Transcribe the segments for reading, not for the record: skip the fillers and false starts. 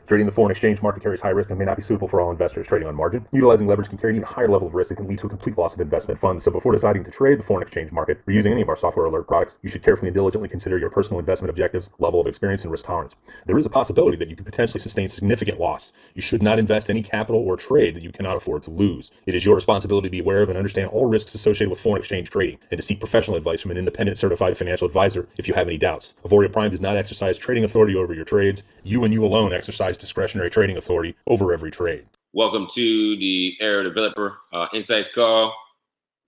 Trading the foreign exchange market carries high risk and may not be suitable for all investors. Trading on margin, utilizing leverage can carry an even higher level of risk that can lead to a complete loss of investment funds. So before deciding to trade the foreign exchange market or using any of our software alert products, you should carefully and diligently consider your personal investment objectives, level of experience, and risk tolerance. There is a possibility that you could potentially sustain significant loss. You should not invest any capital or trade that you cannot afford to lose. It is your responsibility to be aware of and understand all risks associated with foreign exchange trading and to seek professional advice from an independent certified financial advisor if you have any doubts. Auvoria Prime does not exercise trading authority over your trades. You and you alone exercise discretionary trading authority over every trade. Welcome to the AIRO Developer Insights call.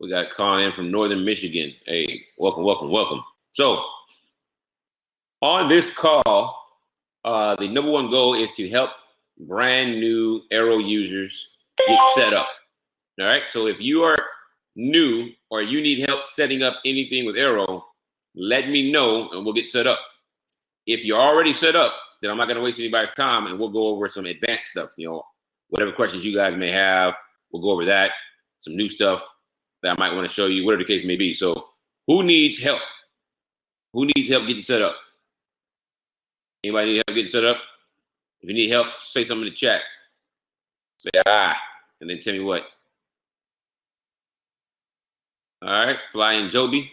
We got calling in from Northern Michigan. Hey, welcome. So on this call, the number one goal is to help brand new AIRO users get set up. All right. So if you are new or you need help setting up anything with AIRO, let me know and we'll get set up. If you're already set up, then I'm not going to waste anybody's time and we'll go over some advanced stuff. You know, whatever questions you guys may have, we'll go over that. Some new stuff that I might want to show you, whatever the case may be. So who needs help? Who needs help getting set up? Anybody need help getting set up? If you need help, say something in the chat. Say and then tell me what. All right, Flying Joby.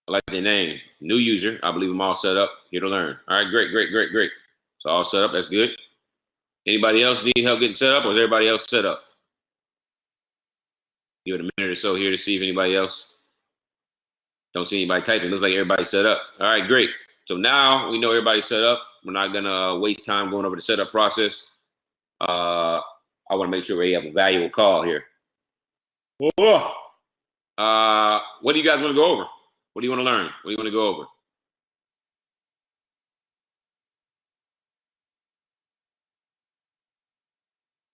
I like their name. New user. I believe I'm all set up. Here to learn. All right, great. So all set up. That's good. Anybody else need help getting set up, or is everybody else set up? Give it a minute or so here to see if anybody else. Don't see anybody typing. Looks like everybody's set up. All right, great. So now we know everybody's set up. We're not gonna waste time going over the setup process. I want to make sure we have a valuable call here. Whoa. What do you guys want to go over? What do you want to learn? What do you want to go over?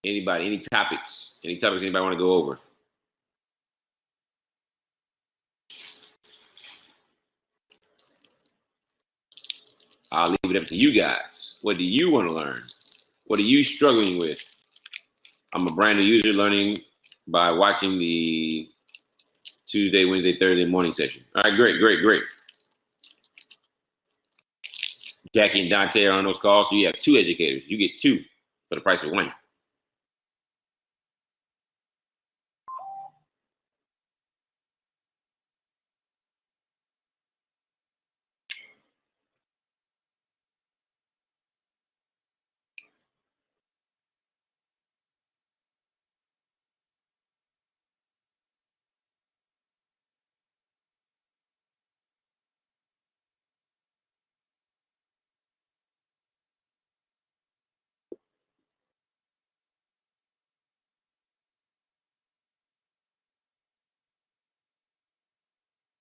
Anybody? Any topics? Any topics anybody want to go over? I'll leave it up to you guys. What do you want to learn? What are you struggling with? I'm a brand new user learning by watching the Tuesday, Wednesday, Thursday morning session. All right, great. Jackie and Dante are on those calls, so you have two educators. You get two for the price of one.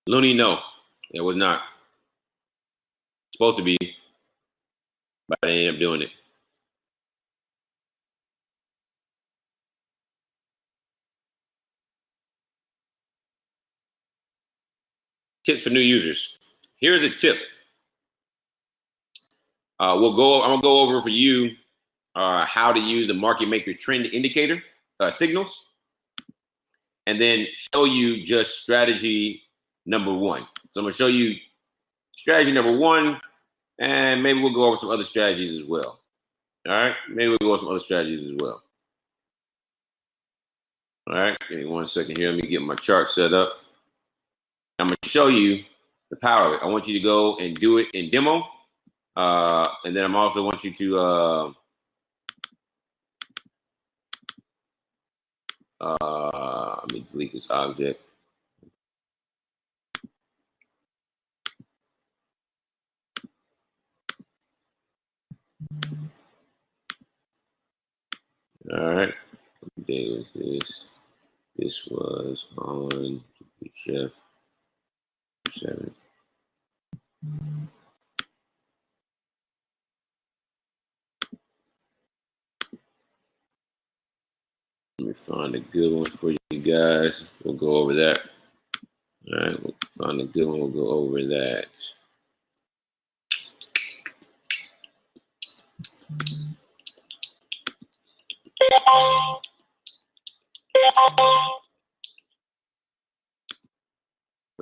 Looney, no, it was not supposed to be, but I ended up doing it. Tips for new users. Here's a tip. I'm gonna go over for you how to use the market maker trend indicator signals, and then show you just strategy number one. So I'm gonna show you strategy number one, and maybe we'll go over some other strategies as well. All right, maybe we'll go over some other strategies as well. All right, give me 1 second here. Let me get my chart set up. I'm gonna show you the power of it. I want you to go and do it in demo, and then I'm also want you to let me delete this object. All right, what day was this? This was on Chef 7th. Let me find a good one for you guys. We'll go over that. All right, we'll find a good one. We'll go over that.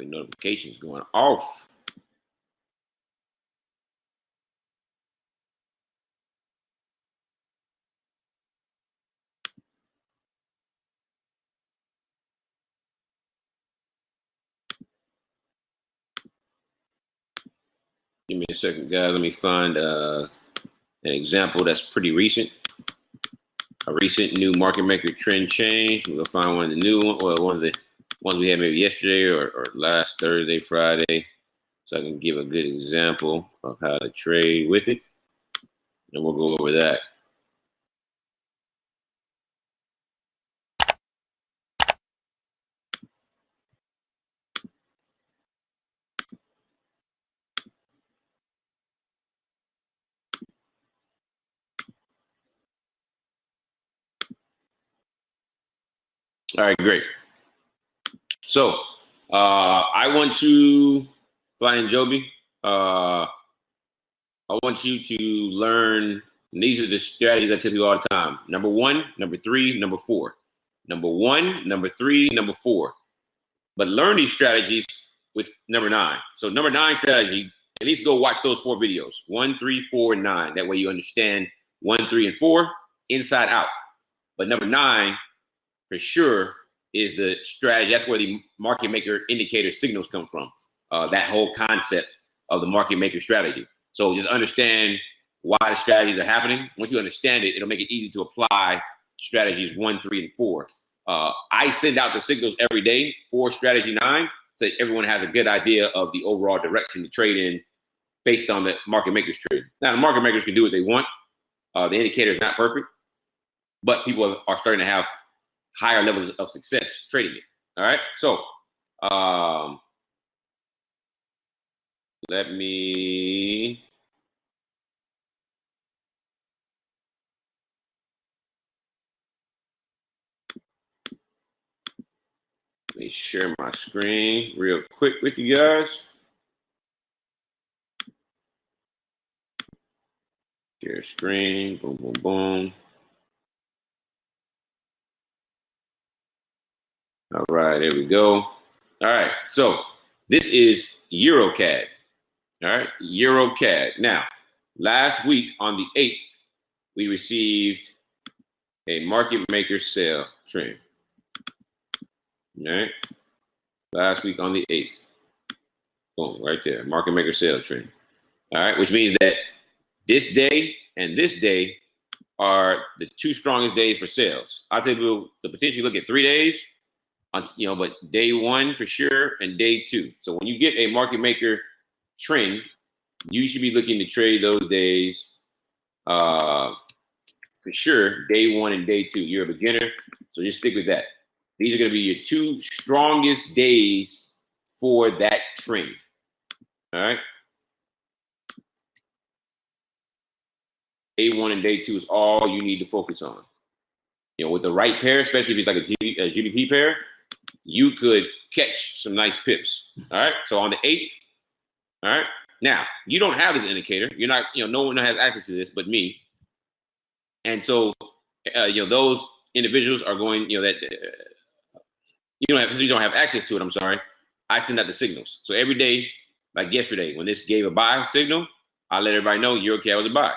Wait, notifications going off. Give me a second, guys. Let me find an example that's pretty recent. A recent new market maker trend change. We'll find one of the new ones, or one of the ones we had maybe yesterday or last Thursday, Friday. So I can give a good example of how to trade with it. And we'll go over that. All right, great. So I want you, Flying Joby, I want you to learn, these are the strategies I tell people all the time. Number 1, number 3, number 4. Number 1, number 3, number 4. But learn these strategies with number 9. So number 9 strategy, at least go watch those 4 videos, 1, 3, 4, and 9. That way you understand 1, 3, and 4 inside out. But number 9, for sure, is the strategy. That's where the market maker indicator signals come from. That whole concept of the market maker strategy. So just understand why the strategies are happening. Once you understand it, it'll make it easy to apply strategies 1, 3, and 4. I send out the signals every day for strategy 9 so that everyone has a good idea of the overall direction to trade in based on the market makers trade. Now, the market makers can do what they want. The indicator is not perfect, but people are starting to have higher levels of success trading it. All right. So let me share my screen real quick with you guys. Share screen. Boom, boom, boom. All right, there we go. All right, so this is EuroCAD. All right, EuroCAD. Now, last week on the 8th, we received a market maker sale trend. All right, last week on the 8th. Boom, right there, market maker sale trend. All right, which means that this day and this day are the 2 strongest days for sales. I'll tell people to potentially look at 3 days. But day 1 for sure and day 2. So when you get a market maker trend, you should be looking to trade those days for sure. Day 1 and day 2. You're a beginner, so just stick with that. These are going to be your 2 strongest days for that trend. All right. Day 1 and day 2 is all you need to focus on. With the right pair, especially if it's like a GBP pair, you could catch some nice pips. All right. So on the 8th, all right. Now, you don't have this indicator. You're not, no one has access to this but me. And so, those individuals are going, that you don't have access to it. I'm sorry. I send out the signals. So every day, like yesterday, when this gave a buy signal, I let everybody know EuroCAD was a buy.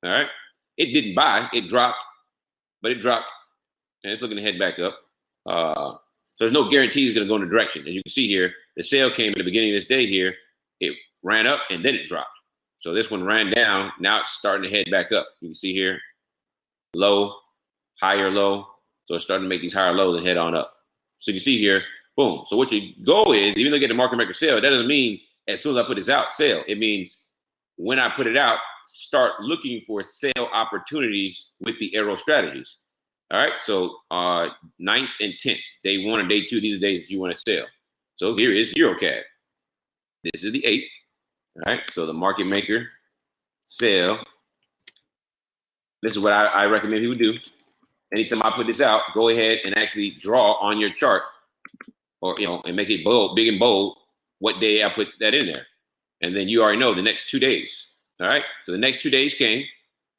All right. It didn't buy. It dropped, but it dropped, and it's looking to head back up. So there's no guarantee it's going to go in a direction. As you can see here, the sale came at the beginning of this day here. It ran up and then it dropped. So this one ran down. Now it's starting to head back up. You can see here, low, higher low. So it's starting to make these higher lows and head on up. So you can see here, boom. So what your goal is, even though you get the market maker sale, that doesn't mean as soon as I put this out, sale. It means when I put it out, start looking for sale opportunities with the AIRO strategies. All right, so 9th and 10th, day 1 and day 2, these are days that you want to sell. So here is EuroCAD. This is the 8th. All right, so the market maker sale. This is what I recommend people do. Anytime I put this out, go ahead and actually draw on your chart, or and make it bold, big and bold, what day I put that in there, and then you already know the next 2 days. All right, so the next 2 days came.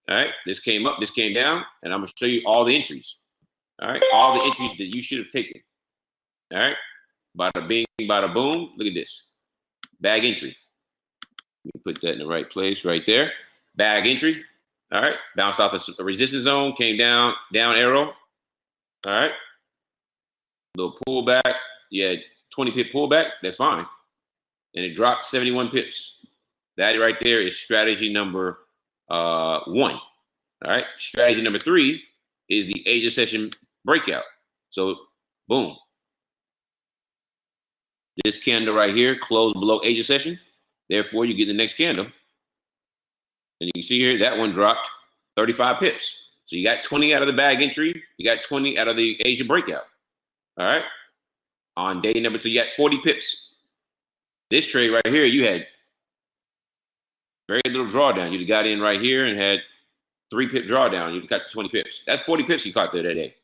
All right, this came up, this came down, and I'm gonna show you all the entries. All right, all the entries that you should have taken. All right, Bada bing, bada boom. Look at this. Bag entry. Let me put that in the right place right there. Bag entry. All right. Bounced off the resistance zone, came down arrow. All right. Little pullback. You had 20 pip pullback. That's fine. And it dropped 71 pips. That right there is strategy number 1. All right. Strategy number 3 is the Asia session breakout. So, boom. This candle right here closed below Asia session. Therefore, you get the next candle. And you can see here, that one dropped 35 pips. So you got 20 out of the bag entry. You got 20 out of the Asia breakout. All right. On day number 2, you got 40 pips. This trade right here, you had very little drawdown. You got in right here and had 3 pip drawdown. You got 20 pips. That's 40 pips you caught there that day.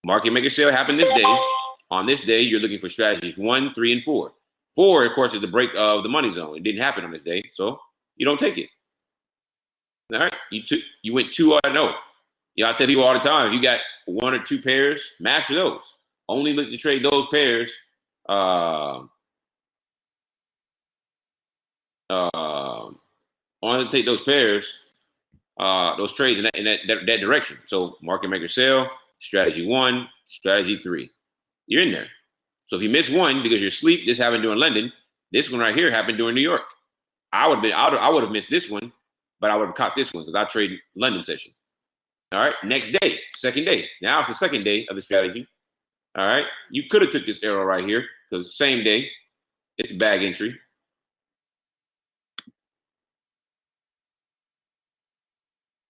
Market maker sale happened this day. On this day, you're looking for strategies 1, 3, and 4. 4, of course, is the break of the money zone. It didn't happen on this day, so you don't take it. All right, you went 2-0. I tell people all the time, if you got 1 or 2 pairs, master those. Only look to trade those pairs. Only take those pairs, those trades in that direction. So market maker sell, strategy 1, strategy 3. You're in there. So if you miss one because you're asleep, this happened during London. This one right here happened during New York. I would have missed this one, but I would have caught this one because I traded London session. All right. Next day, second day. Now it's the second day of the strategy. All right. You could have took this arrow right here because same day, it's bag entry.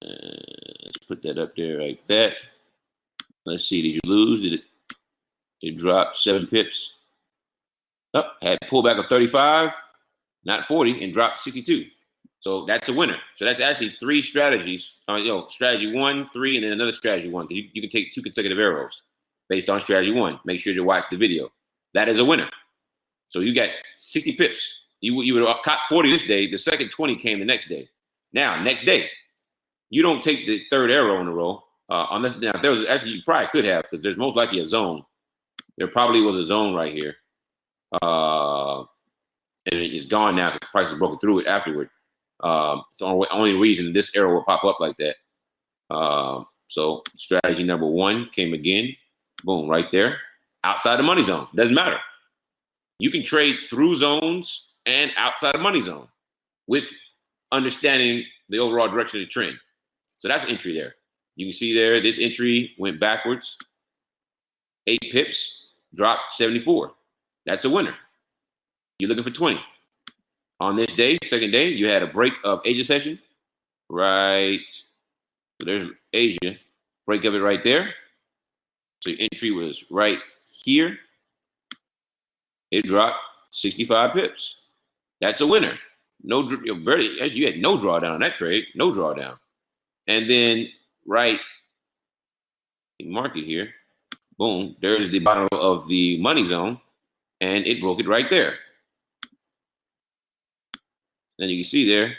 Let's put that up there like that. Let's see. Did you lose? Did it dropped 7 pips? Up, had pullback of 35, not 40, and dropped 62. So that's a winner. So that's actually 3 strategies. Strategy 1, 3, and then another strategy 1. Because you can take 2 consecutive arrows based on strategy 1. Make sure to watch the video. That is a winner. So you got 60 pips. You would have caught 40 this day. The second 20 came the next day. Now, next day, you don't take the 3rd arrow in a row. Unless now, if there was actually, you probably could have because there's most likely a zone. There probably was a zone right here. And it's gone now because the price is broken through it afterward. It's the only reason this arrow will pop up like that. So strategy number 1 came again. Boom, right there. Outside the money zone. Doesn't matter. You can trade through zones and outside the money zone with understanding the overall direction of the trend. So that's entry there. You can see there, this entry went backwards. 8 pips, dropped 74. That's a winner. You're looking for 20. On this day, second day, you had a break of Asia session. Right. So there's Asia. Break of it right there. So your entry was right here. It dropped 65 pips. That's a winner. You had no drawdown on that trade. No drawdown. And then right market here. Boom. There's the bottom of the money zone. And it broke it right there. Then you can see there,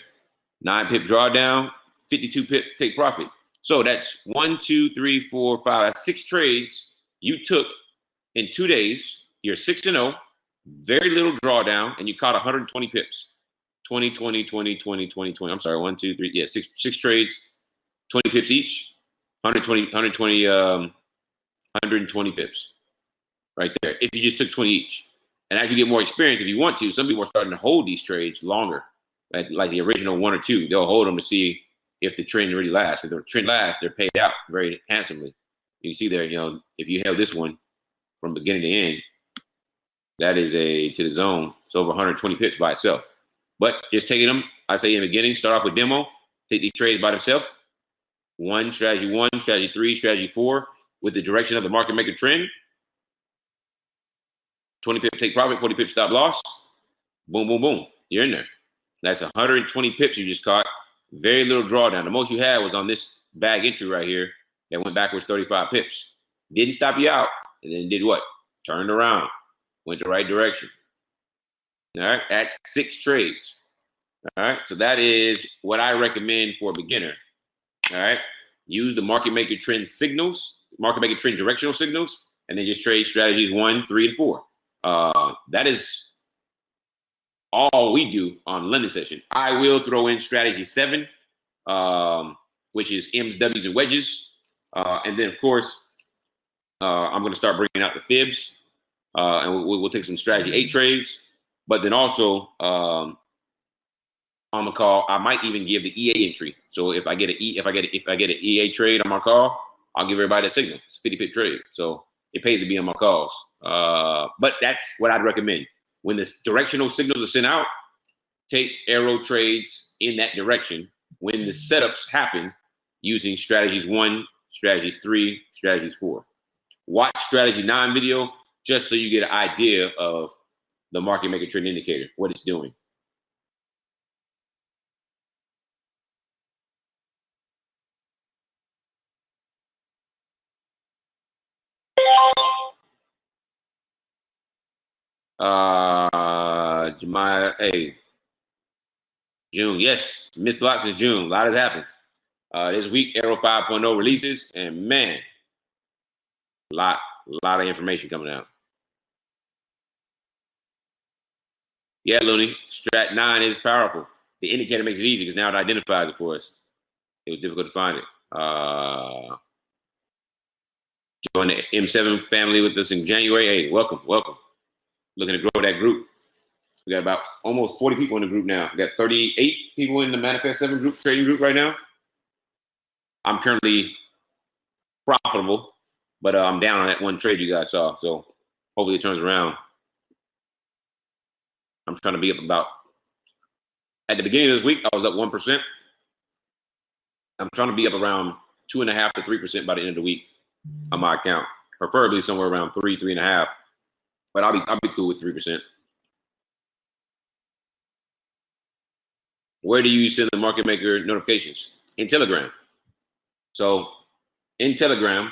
9 pip drawdown, 52 pip take profit. So that's 1, 2, 3, 4, 5, that's 6 trades you took in 2 days. You're 6-0, very little drawdown, and you caught 120 pips. 20, 20, 20, 20, 20, 20. I'm sorry, 1, 2, 3. Yeah, six trades, 20 pips each, 120 pips right there. If you just took 20 each. And as you get more experience, if you want to, some people are starting to hold these trades longer. Like the original 1 or 2, they'll hold them to see if the trend really lasts. If the trend lasts, they're paid out very handsomely. You can see there, if you held this one from beginning to end, that is to the zone. It's over 120 pips by itself. But just taking them, I say in the beginning, start off with demo, take these trades by themselves. 1, strategy 1, strategy 3, strategy 4, with the direction of the market maker trend. 20 pip take profit, 40 pip stop loss. Boom, boom, boom. You're in there. That's 120 pips you just caught. Very little drawdown. The most you had was on this bag entry right here that went backwards 35 pips. Didn't stop you out. And then did what? Turned around. Went the right direction. All right. That's 6 trades. All right. So that is what I recommend for a beginner. All right. Use the market maker trend signals, market maker trend directional signals, and then just trade strategies 1, 3, and 4. That is all we do on London session. I will throw in strategy 7, which is M's, W's, and wedges. And then, of course, I'm going to start bringing out the fibs. And we'll take some strategy 8 trades. But then also, on the call, I might even give the EA entry. So if I get an EA trade on my call, I'll give everybody a signal. It's a 50 pip trade. So it pays to be on my calls. But that's what I'd recommend. When the directional signals are sent out, take AIRO trades in that direction. When the setups happen, using strategies 1, strategies 3, strategies 4. Watch strategy 9 video just so you get an idea of the market maker trend indicator, what it's doing. Jemiah, hey, June, yes, missed lots in June. A lot has happened. This week, AIRO 5.0 releases, and man, a lot of information coming out. Yeah, Looney, Strat 9 is powerful. The indicator makes it easy because now it identifies it for us. It was difficult to find it. Join the M7 family with us in January. Hey, welcome. Looking to grow that group. We got about almost 40 people in the group now. We got 38 people in the Manifest 7 group, trading group right now. I'm currently profitable, but I'm down on that one trade you guys saw. So hopefully it turns around. I'm trying to be up about, at the beginning of this week, I was up 1%. I'm trying to be up around 2.5 to 3% by the end of the week on my account. Preferably somewhere around 3.5. But I'll be cool with 3%. Where do you send the market maker notifications? In Telegram. So in Telegram,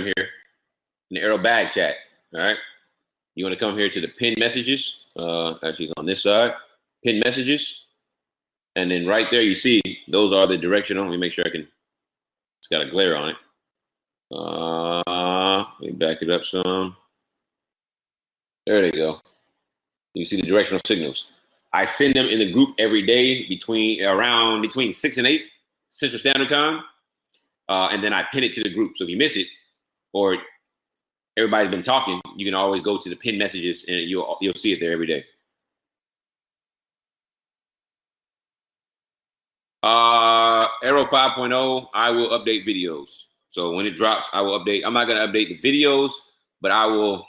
here, in the AIRO bag chat, all right? You want to come here to the pin messages. Actually, it's on this side. Pin messages. And then right there, you see, those are the directional. Let me make sure I can, it's got a glare on it. Let me back it up some. There they go. You see the directional signals. I send them in the group every day between 6 and 8 Central Standard Time. And then I pin it to the group. So if you miss it, or everybody's been talking, you can always go to the pin messages and you'll see it there every day. AIRO 5.0, I will update videos. So when it drops, I will update. I'm not going to update the videos, but I'll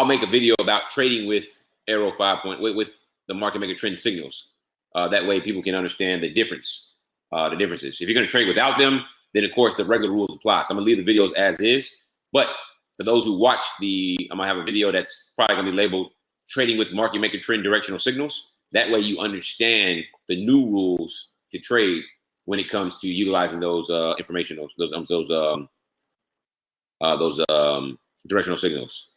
make a video about trading with AIRO 5.0 with the market maker trend signals. That way people can understand the differences. If you're going to trade without them, then of course the regular rules apply. So I'm going to leave the videos as is. But for those who watch I'm going to have a video that's probably going to be labeled trading with market maker trend directional signals. That way you understand the new rules to trade when it comes to utilizing those information, those directional signals.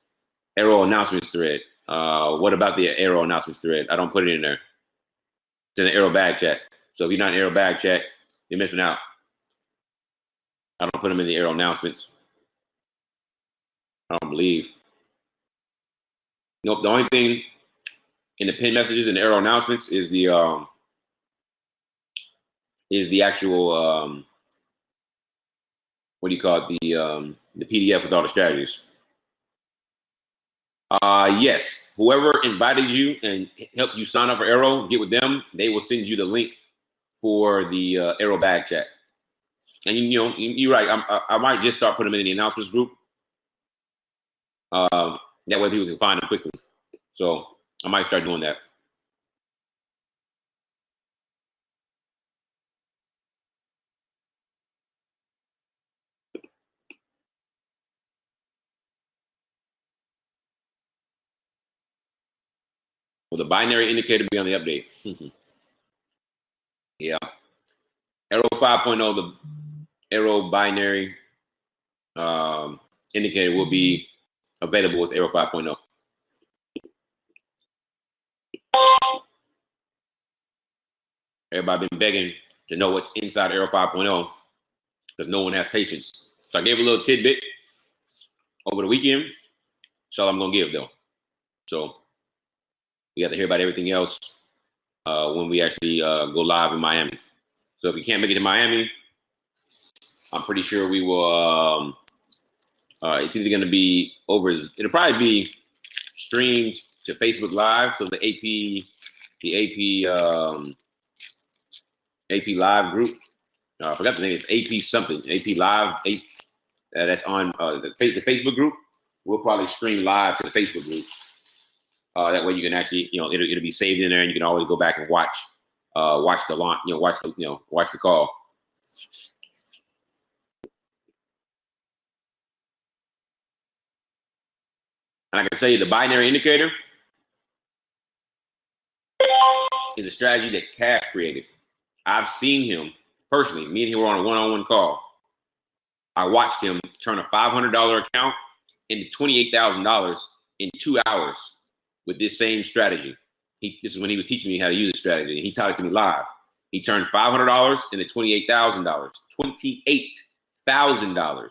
AIRO announcements thread. What about the AIRO announcements thread? I don't put it in there. It's in the AIRO bag chat. So if you're not in AIRO bag chat, you're missing out. I don't put them in the AIRO announcements. I don't believe. Nope. The only thing in the pin messages and AIRO announcements is the actual what do you call it? The PDF with all the strategies. Yes. Whoever invited you and helped you sign up for AIRO, get with them. They will send you the link for the AIRO bag chat. And you're right. I might just start putting them in the announcements group. That way people can find them quickly. So I might start doing that. Will the binary indicator be on the update? Yeah. AIRO 5.0, the AIRO binary indicator will be available with AIRO 5.0. Everybody been begging to know what's inside AIRO 5.0 because no one has patience. So I gave a little tidbit over the weekend. That's all I'm gonna give though. So we have to hear about everything else when we actually go live in Miami. So if you can't make it to Miami, I'm pretty sure we will. It's either going to be over. It'll probably be streamed to Facebook Live. So the AP Live group. I forgot the name. It's AP something. AP Live. That's on the Facebook group. We'll probably stream live to the Facebook group. That way you can actually, it'll be saved in there, and you can always go back and watch the launch. Watch the call. And I can tell you the binary indicator is a strategy that Cash created. I've seen him personally. Me and him were on a one-on-one call. I watched him turn a $500 account into $28,000 in 2 hours with this same strategy. This is when he was teaching me how to use the strategy. He taught it to me live. He turned $500 into $28,000. $28,000.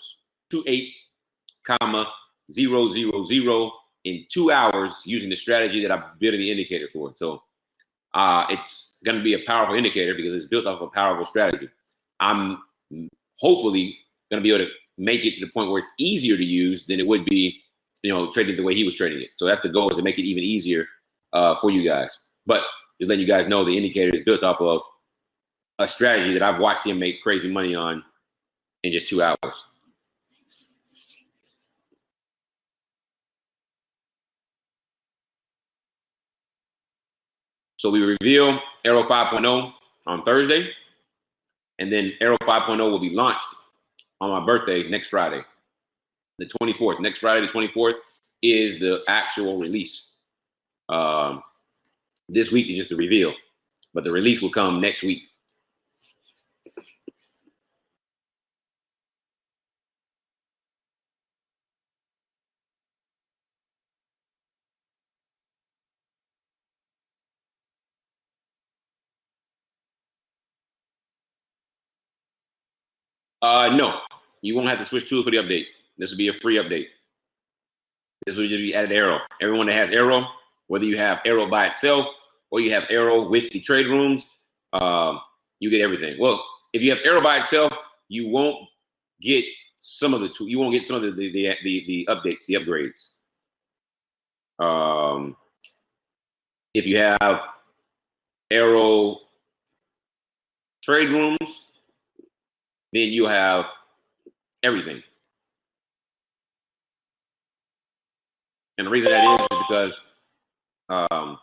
28,000 in 2 hours using the strategy that I built the indicator for. So it's going to be a powerful indicator because it's built off a powerful strategy. I'm hopefully going to be able to make it to the point where it's easier to use than it would be, trading the way he was trading it. So that's the goal, is to make it even easier for you guys. But just letting you guys know, the indicator is built off of a strategy that I've watched him make crazy money on in just 2 hours. So we reveal AIRO 5.0 on Thursday, and then AIRO 5.0 will be launched on my birthday next Friday, the 24th. Next Friday, the 24th, is the actual release. This week is just the reveal, but the release will come next week. No, you won't have to switch tools for the update. This will be a free update. This will just be added AIRO. Everyone that has AIRO, whether you have AIRO by itself or you have AIRO with the trade rooms, you get everything. Well, if you have AIRO by itself, you won't get some of the tools. You won't get some of the updates, the upgrades. If you have AIRO trade rooms, then you have everything. And the reason that is because AIRO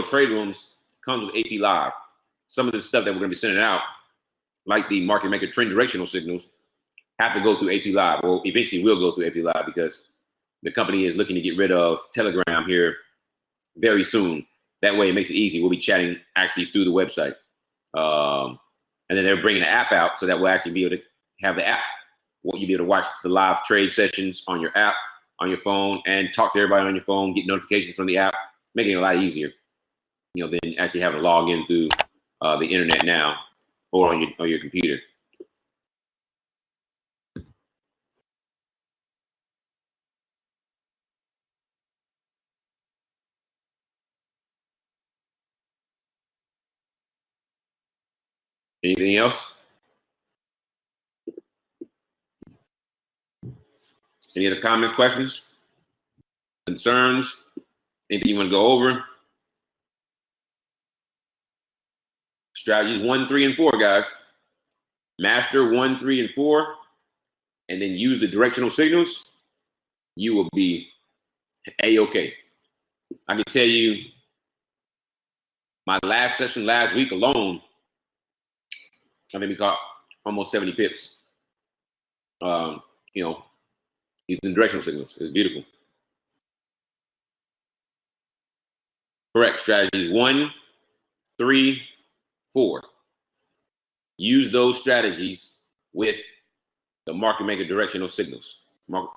trade rooms comes with AP Live. Some of the stuff that we're going to be sending out, like the market maker trend directional signals, have to go through AP Live, or eventually will go through AP Live, because the company is looking to get rid of Telegram here very soon. That way it makes it easy. We'll be chatting actually through the website. And then they're bringing the app out, so that we'll actually be able to have the app. You'll be able to watch the live trade sessions on your app, on your phone, and talk to everybody on your phone, get notifications from the app, making it a lot easier, than actually having to log in through the internet now or on your computer. Anything else? Any other comments, questions, concerns? Anything you want to go over? Strategies 1, 3, and 4, guys. Master 1, 3, and 4, and then use the directional signals. You will be A-okay. I can tell you, my last session last week alone, I think we caught almost 70 pips. Using directional signals. It's beautiful. Correct. Strategies 1, 3, 4. Use those strategies with the market maker directional signals. Mark.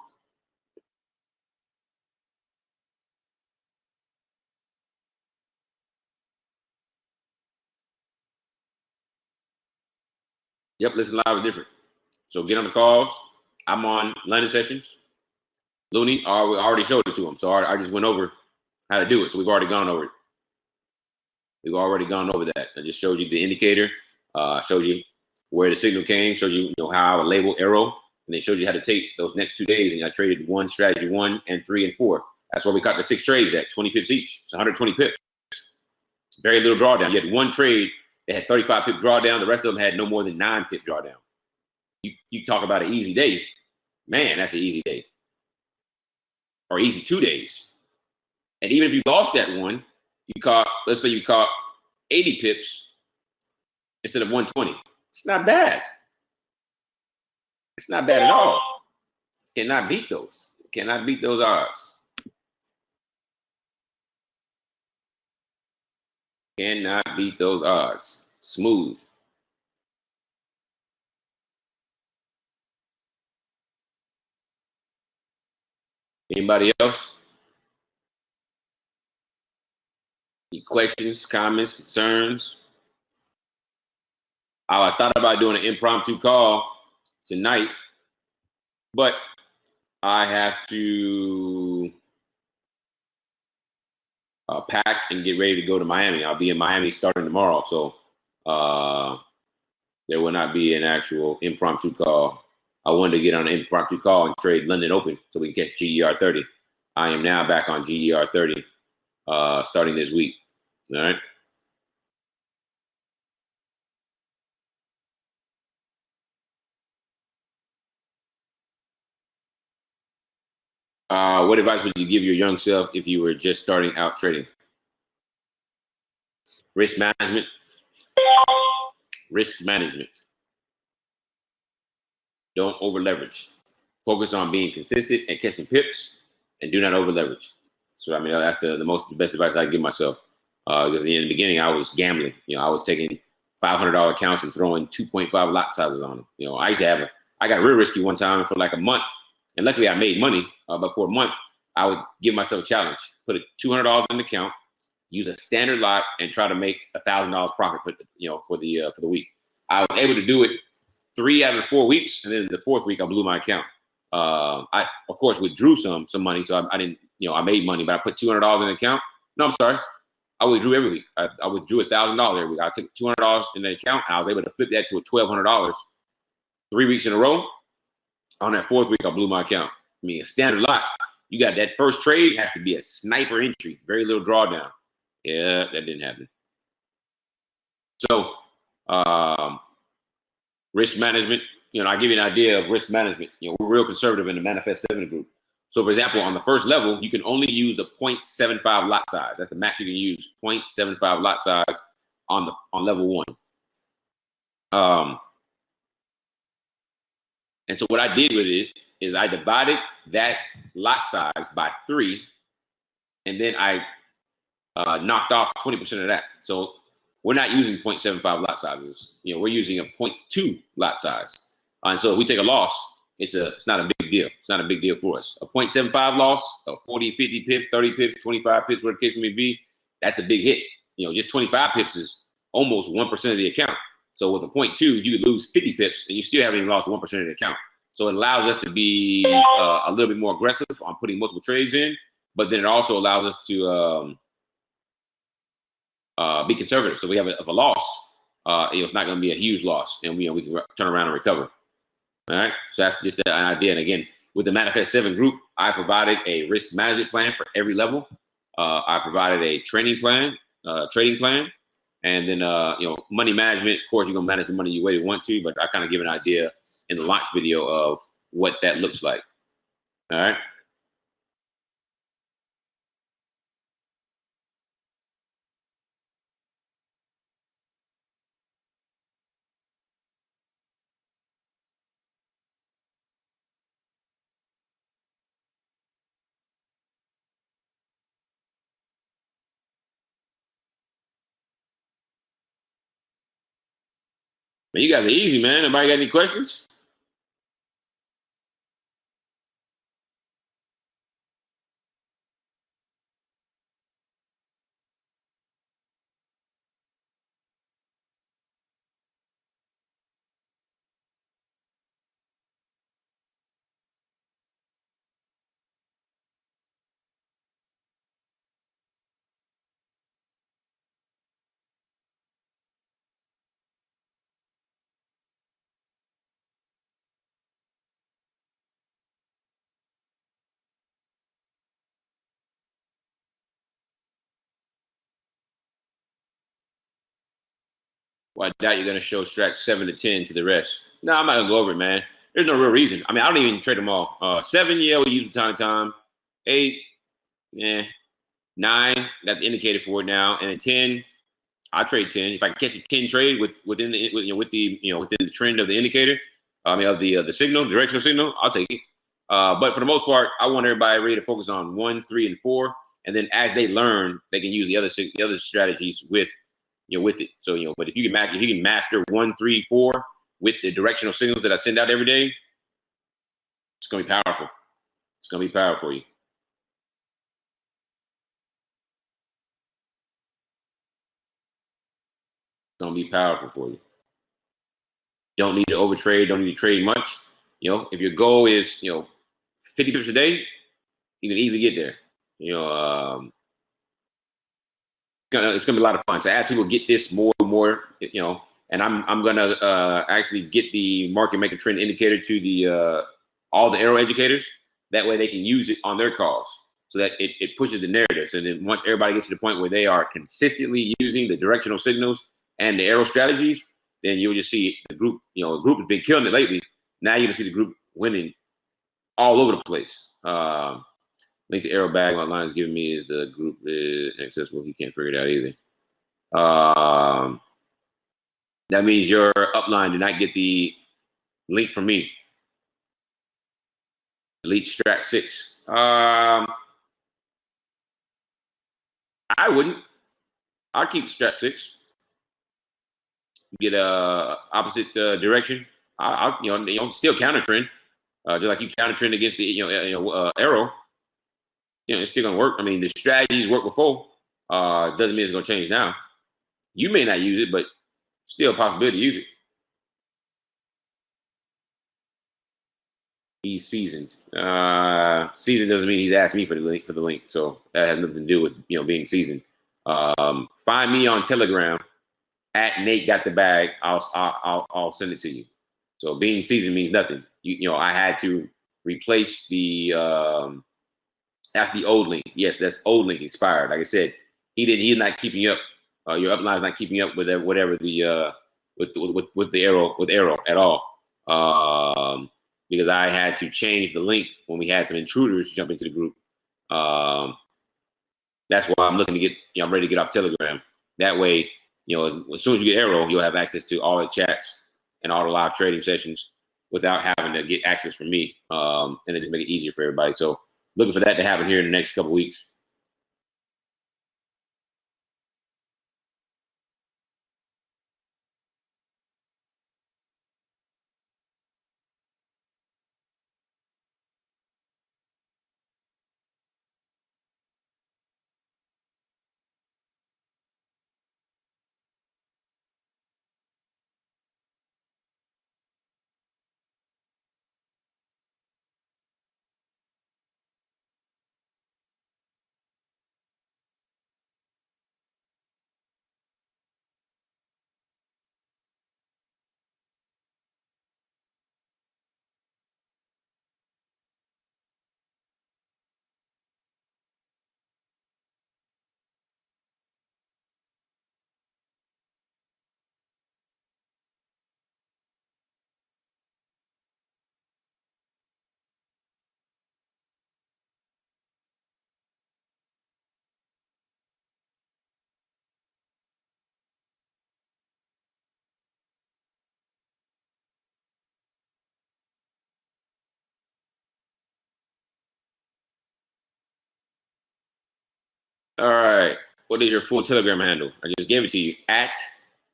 Yep, listen live is different. So get on the calls. I'm on London sessions. Looney, I already showed it to him. So I just went over how to do it. So we've already gone over it. We've already gone over that. I just showed you the indicator, showed you where the signal came, showed you, how I would label AIRO, and then showed you how to take those next 2 days. And I traded one strategy 1 and 3 and 4. That's where we caught the 6 trades at 20 pips each. It's 120 pips. Very little drawdown. You had one trade that had 35 pip drawdown. The rest of them had no more than 9 pip drawdown. You talk about an easy day. Man, that's an easy day. Or easy 2 days. And even if you lost that one, let's say you caught 80 pips instead of 120. It's not bad. It's not bad at all. Cannot beat those. Cannot beat those odds. Cannot beat those odds. Smooth. Anybody else? Any questions, comments, concerns? I thought about doing an impromptu call tonight, but I have to pack and get ready to go to Miami. I'll be in Miami starting tomorrow, so there will not be an actual impromptu call. I wanted to get on an impromptu call and trade London Open so we can catch GER 30. I am now back on GER 30 starting this week. All right. What advice would you give your young self if you were just starting out trading? Risk management. Risk management. Don't over leverage. Focus on being consistent and catching pips, and do not over leverage. So I mean, that's the best advice I give myself. Because in the beginning, I was gambling. I was taking $500 accounts and throwing 2.5 lot sizes on them. I got real risky one time for like a month, and luckily I made money. But for a month, I would give myself a challenge: put $200 in the account, use a standard lot, and try to make $1,000 profit for the week. I was able to do it 3 out of 4 weeks, and then the 4th week I blew my account. I of course withdrew some money, so I didn't, I made money, but I put $200 in the account. No, I'm sorry, I withdrew every week. I withdrew $1,000 every week. I took $200 in the account, and I was able to flip that to $1,200 3 weeks in a row. On that 4th week, I blew my account. I mean, a standard lot. You got that first trade has to be a sniper entry, very little drawdown. Yeah, that didn't happen. So, risk management. I give you an idea of risk management. We're real conservative in the Manifest 7 group. So, for example, on the first level, you can only use a 0.75 lot size. That's the max you can use, 0.75 lot size on level 1. And so what I did with it is I divided that lot size by 3, and then I knocked off 20% of that. So we're not using 0.75 lot sizes. We're using a 0.2 lot size. And so if we take a loss, it's not a big deal. It's not a big deal for us. A 0.75 loss, a 40, 50 pips, 30 pips, 25 pips, whatever the case may be, that's a big hit. Just 25 pips is almost 1% of the account. So with a 0.2, you lose 50 pips, and you still haven't even lost 1% of the account. So it allows us to be a little bit more aggressive on putting multiple trades in, but then it also allows us to be conservative. So we have a loss, it's not going to be a huge loss, and we can turn around and recover. All right. So that's just an idea. And again, with the Manifest 7 group, I provided a risk management plan for every level. I provided a trading plan, and then money management. Of course, you're gonna manage the money the way you want to, but I kind of give an idea in the launch video of what that looks like. All right. Man, you guys are easy, man. Anybody got any questions? Well, I doubt you're gonna show strat 7 to 10 to the rest. No, I'm not gonna go over it, man. There's no real reason. I mean, I don't even trade them all. 7, yeah, we use from time to time. 8, yeah. 9, got the indicator for it now, and then 10, I trade 10. If I can catch a 10 trade within the within the trend of the indicator, I mean of the signal, directional signal, I'll take it. But for the most part, I want everybody ready to focus on 1, 3, and 4, and then as they learn, they can use the other strategies with with it. So but if you can master 1, 3, 4 with the directional signals that I send out every day, it's gonna be powerful. It's gonna be powerful for you. It's gonna be powerful for you. Don't need to overtrade. Don't need to trade much. If your goal is 50 pips a day, you can easily get there. It's gonna be a lot of fun. So as people get this more and more, and I'm gonna actually get the market maker trend indicator to the all the AIRO educators. That way they can use it on their calls, so that it pushes the narrative. So then once everybody gets to the point where they are consistently using the directional signals and the AIRO strategies, then you'll just see the group. The group has been killing it lately. Now you're gonna see the group winning all over the place. Link to AIRO bag. What line is giving me is the group is inaccessible. He can't figure it out either. That means your upline did not get the link from me. Delete strat 6. I wouldn't. I'd keep strat 6. Get a opposite direction. I still counter trend, just like you counter trend against the AIRO. It's still gonna work. I mean, the strategies worked before. Doesn't mean it's gonna change now. You may not use it, but still a possibility to use it. He's seasoned. Seasoned doesn't mean he's asked me for the link. So that has nothing to do with being seasoned. Find me on Telegram at Nate Got the Bag. I'll send it to you. So being seasoned means nothing. I had to replace the that's the old link. Yes, that's old link expired. Like I said, he's not keeping up. Your upline's not keeping up with whatever the with the AIRO at all. Because I had to change the link when we had some intruders jump into the group. That's why I'm looking to get, I'm ready to get off Telegram. That way, as soon as you get AIRO, you'll have access to all the chats and all the live trading sessions without having to get access from me. And it just make it easier for everybody. So looking for that to happen here in the next couple of weeks. All right. What is your full Telegram handle? I just gave it to you. At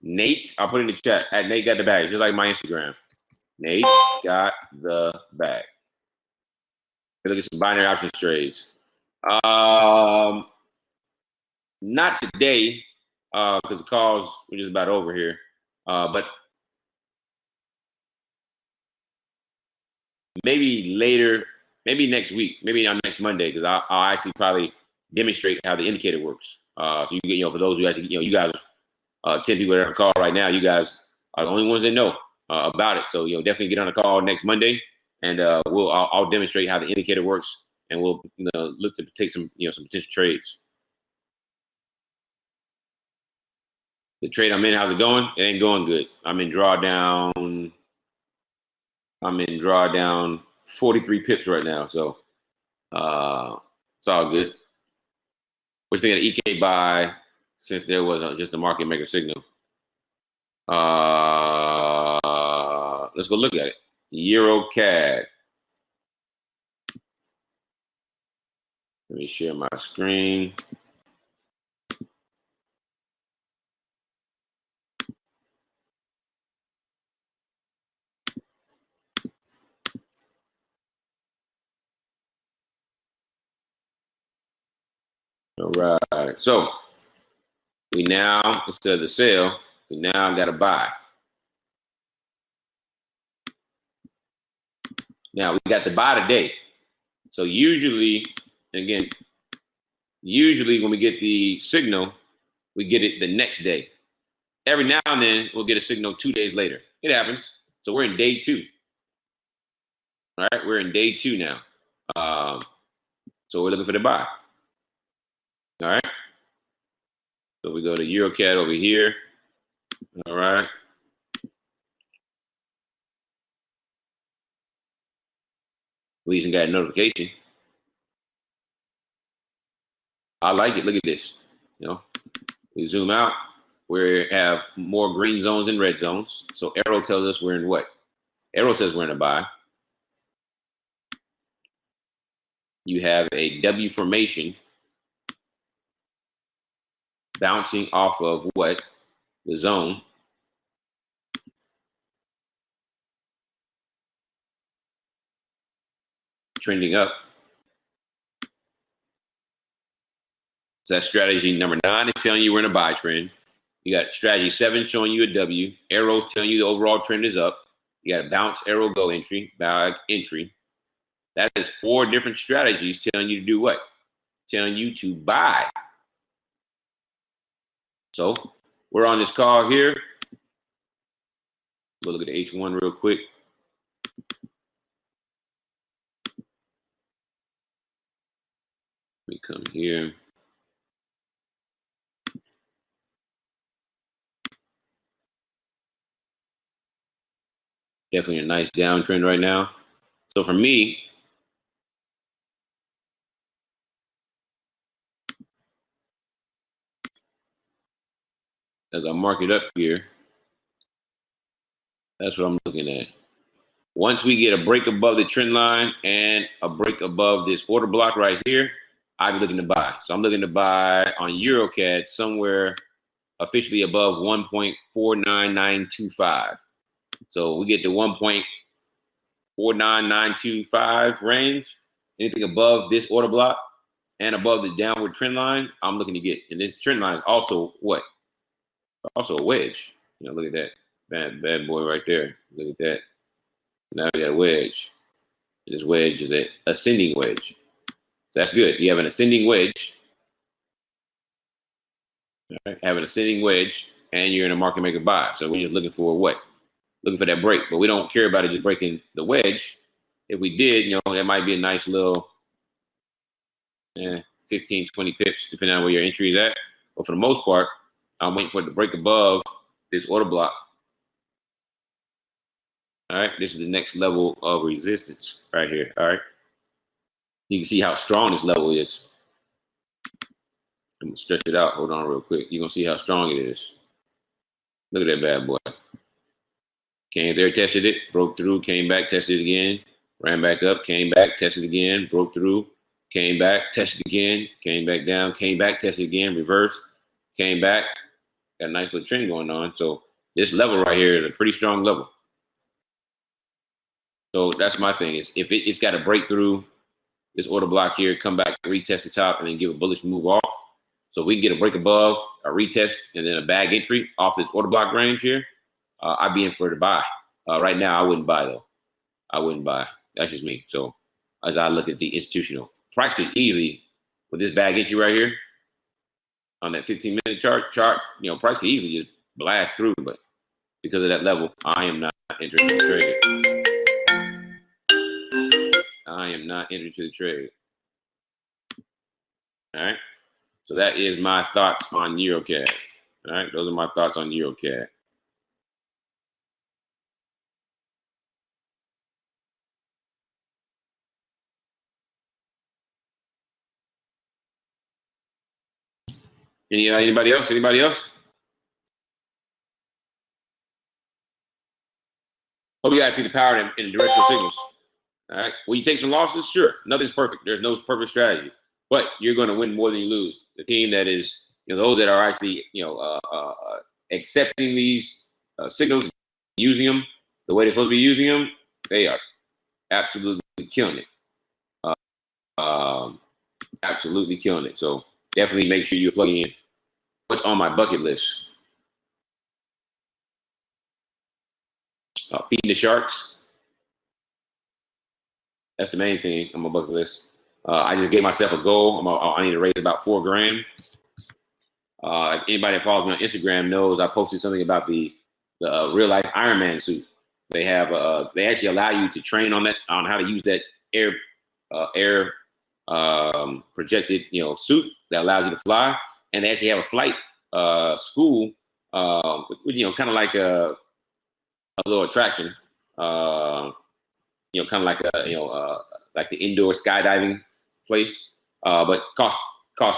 Nate, I'll put it in the chat. At Nate Got the Bag. It's just like my Instagram. Nate Got the Bag. Look at some binary options trades. Not today, because the calls we're just about over here. But maybe later, maybe next week, maybe on next Monday, because I'll actually probably demonstrate how the indicator works. So you get, for those who actually, you guys, 10 people that are on the call right now, you guys are the only ones that know about it. So definitely get on the call next Monday, and I'll demonstrate how the indicator works, and we'll look to take some some potential trades. The trade I'm in, how's it going? It ain't going good. I'm in drawdown 43 pips right now. So it's all good. We're thinking of EK buy since there was just a market maker signal. Let's go look at it. Euro CAD. Let me share my screen. All right. So we now, instead of the sell, we now got to buy. Now we got to buy today. So usually when we get the signal, we get it the next day. Every now and then we'll get a signal 2 days later. It happens. So we're in day 2. All right, we're in day 2 now. So we're looking for the buy. All right. So we go to EuroCAD over here. All right. We even got a notification. I like it. Look at this. You know, we zoom out. We have more green zones than red zones. So AIRO tells us we're in what? AIRO says we're in a buy. You have a W formation bouncing off of what? The zone. Trending up. So that's strategy number 9 is telling you we're in a buy trend. You got strategy 7 showing you a W. Arrows telling you the overall trend is up. You got a bounce, arrow, go entry, bag entry. That is 4 different strategies telling you to do what? Telling you to buy. So we're on this call here. Go look at the H1 real quick. Let me come here. Definitely a nice downtrend right now. So for me, as I mark it up here, that's what I'm looking at. Once we get a break above the trend line and a break above this order block right here, I'll be looking to buy. So I'm looking to buy on EuroCAD somewhere officially above 1.49925. So we get to 1.49925 range. Anything above this order block and above the downward trend line, I'm looking to get. And this trend line is also what? Also a wedge. You know, look at that. Bad boy right there. Look at that. Now we got a wedge. This wedge is an ascending wedge. So that's good. You have an ascending wedge. All right, have an ascending wedge, and you're in a market maker buy. So we're just looking for what? Looking for that break. But we don't care about it just breaking the wedge. If we did, you know, that might be a nice little 15, 20 pips, depending on where your entry is at. But for the most part, I'm waiting for it to break above this order block. All right, this is the next level of resistance right here. All right, you can see how strong this level is. I'm gonna stretch it out. Hold on real quick. You're gonna see how strong it is. Look at that bad boy. Came there, tested it, broke through, came back, tested it again, ran back up, came back, tested again, broke through, came back, tested again, came back down, came back, tested again, reversed, came back. Got a nice little trend going on. So this level right here is a pretty strong level. So that's my thing is if it's got to break through this order block here, come back, retest the top, and then give a bullish move off. So if we can get a break above, a retest, and then a bag entry off this order block range here, I'd be in for the buy. Right now, I wouldn't buy, though. I wouldn't buy. That's just me. So as I look at the institutional, price could easily, with this bag entry right here, on that 15-minute chart, you know, price could easily just blast through. But because of that level, I am not entering the trade. I am not entering to the trade. All right. So that is my thoughts on EuroCAD. All right, those are my thoughts on EuroCAD. Anybody else? Anybody else? Hope you guys see the power in the directional signals. All right. Will you take some losses? Sure. Nothing's perfect. There's no perfect strategy, but you're going to win more than you lose. The team that is, those that are actually, accepting these signals, using them the way they're supposed to be using them, they are absolutely killing it. Absolutely killing it. So definitely make sure you're plugging in. What's on my bucket list? Feeding the sharks. That's the main thing on my bucket list. I just gave myself a goal. I need to raise about $4 grand. Anybody that follows me on Instagram knows I posted something about the real life Ironman suit. They have they actually allow you to train on how to use that air projected suit that allows you to fly, and they actually have a flight school kind of like a little attraction, kind of like like the indoor skydiving place, but cost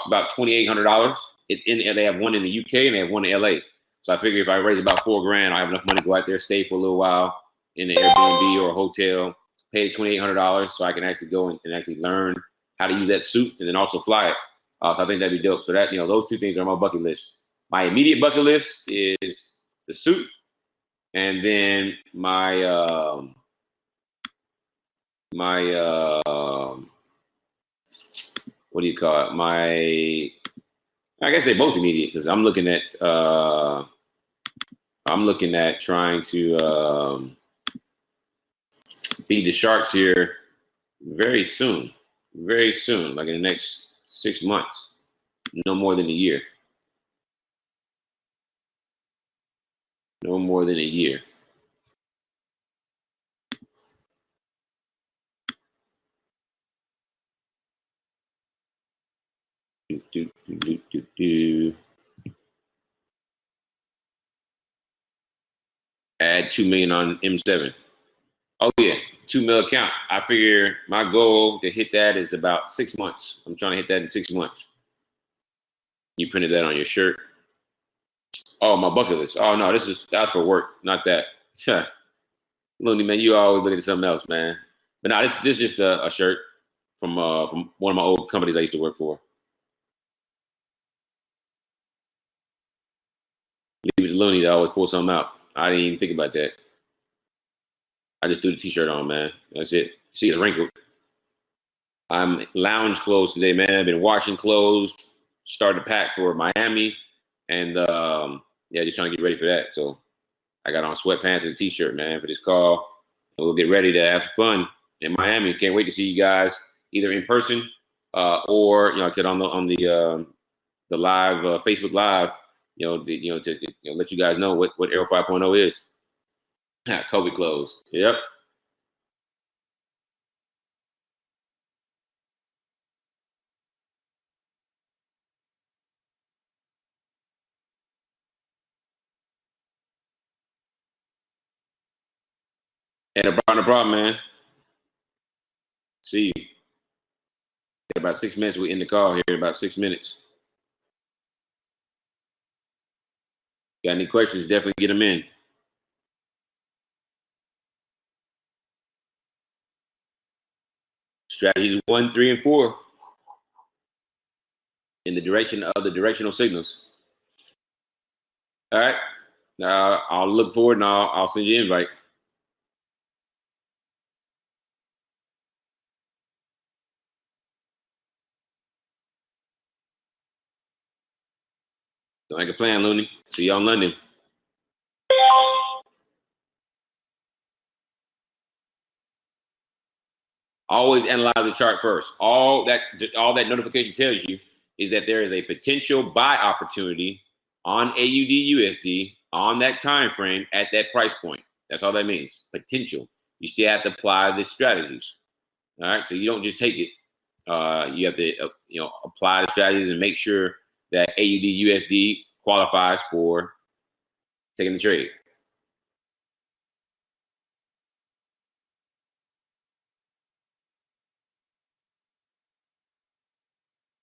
about $2,800. It's they have one in the UK and they have one in LA. So I figure if I raise about $4 grand, I have enough money to go out there, stay for a little while in the Airbnb or a hotel, pay the $2,800 so I can actually go and actually learn how to use that suit and then also fly it. So I think that'd be dope. So that, those two things are on my bucket list. My immediate bucket list is the suit, and then my what do you call it? I guess they're both immediate because I'm looking at trying to feed the sharks here very soon, like in the next 6 months, no more than a year. No more than a year. Add 2 million on M7. Oh yeah, 2 mil account. I figure my goal to hit that is about 6 months. I'm trying to hit that in 6 months. You printed that on your shirt. Oh, my bucket list. Oh no, that's for work, not that. Looney, man, you always looking at something else, man. But no, this is just a shirt from one of my old companies I used to work for. Leave it to Looney to always pull something out. I didn't even think about that. I just threw the t-shirt on, man. That's it. See, it's wrinkled. I'm lounge clothes today, man. I've been washing clothes, started to pack for Miami, and just trying to get ready for that. So I got on sweatpants and a t-shirt, man, for this call. And we'll get ready to have fun in Miami. Can't wait to see you guys either in person or like I said on the live Facebook Live. To let you guys know what AIRO 5.0 is. COVID clothes. Yep. And no problem, man. See you. In about 6 minutes, we're in the call here. About 6 minutes. Got any questions? Definitely get them in. Strategies 1, 3, and 4 in the direction of the directional signals. All right. I'll look forward and I'll send you an invite. Sound like a plan, Looney. See y'all in London. Always analyze the chart first. All that notification tells you is that there is a potential buy opportunity on AUD USD on that time frame at that price point. That's all that means. Potential. You still have to apply the strategies. All right. So you don't just take it. You have to apply the strategies and make sure that AUD USD qualifies for taking the trade.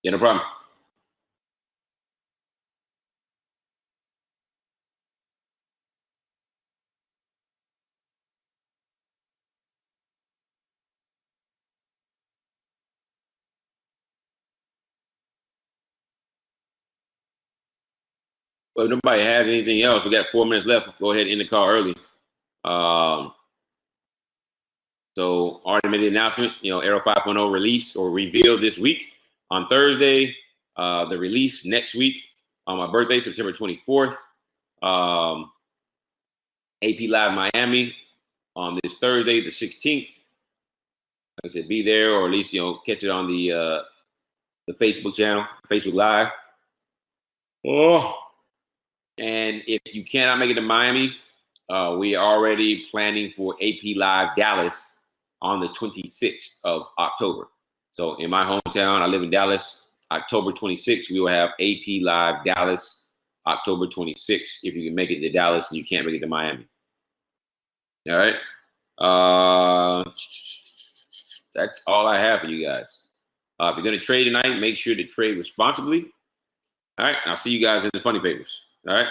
Yeah, no problem. Well, if nobody has anything else, we got 4 minutes left. Go ahead and end the call early. So already made the announcement, AIRO 5.0 release or reveal this week on Thursday. The release next week on my birthday, September 24th. AP Live Miami on this Thursday, the 16th. Like I said, be there or at least, catch it on the Facebook channel, Facebook Live. Oh. And if you cannot make it to Miami, we are already planning for AP Live Dallas on the 26th of October. So in my hometown, I live in Dallas, October 26th, we will have AP Live Dallas, October 26th, if you can make it to Dallas and you can't make it to Miami. All right. That's all I have for you guys. If you're going to trade tonight, make sure to trade responsibly. All right. I'll see you guys in the funny papers. All right.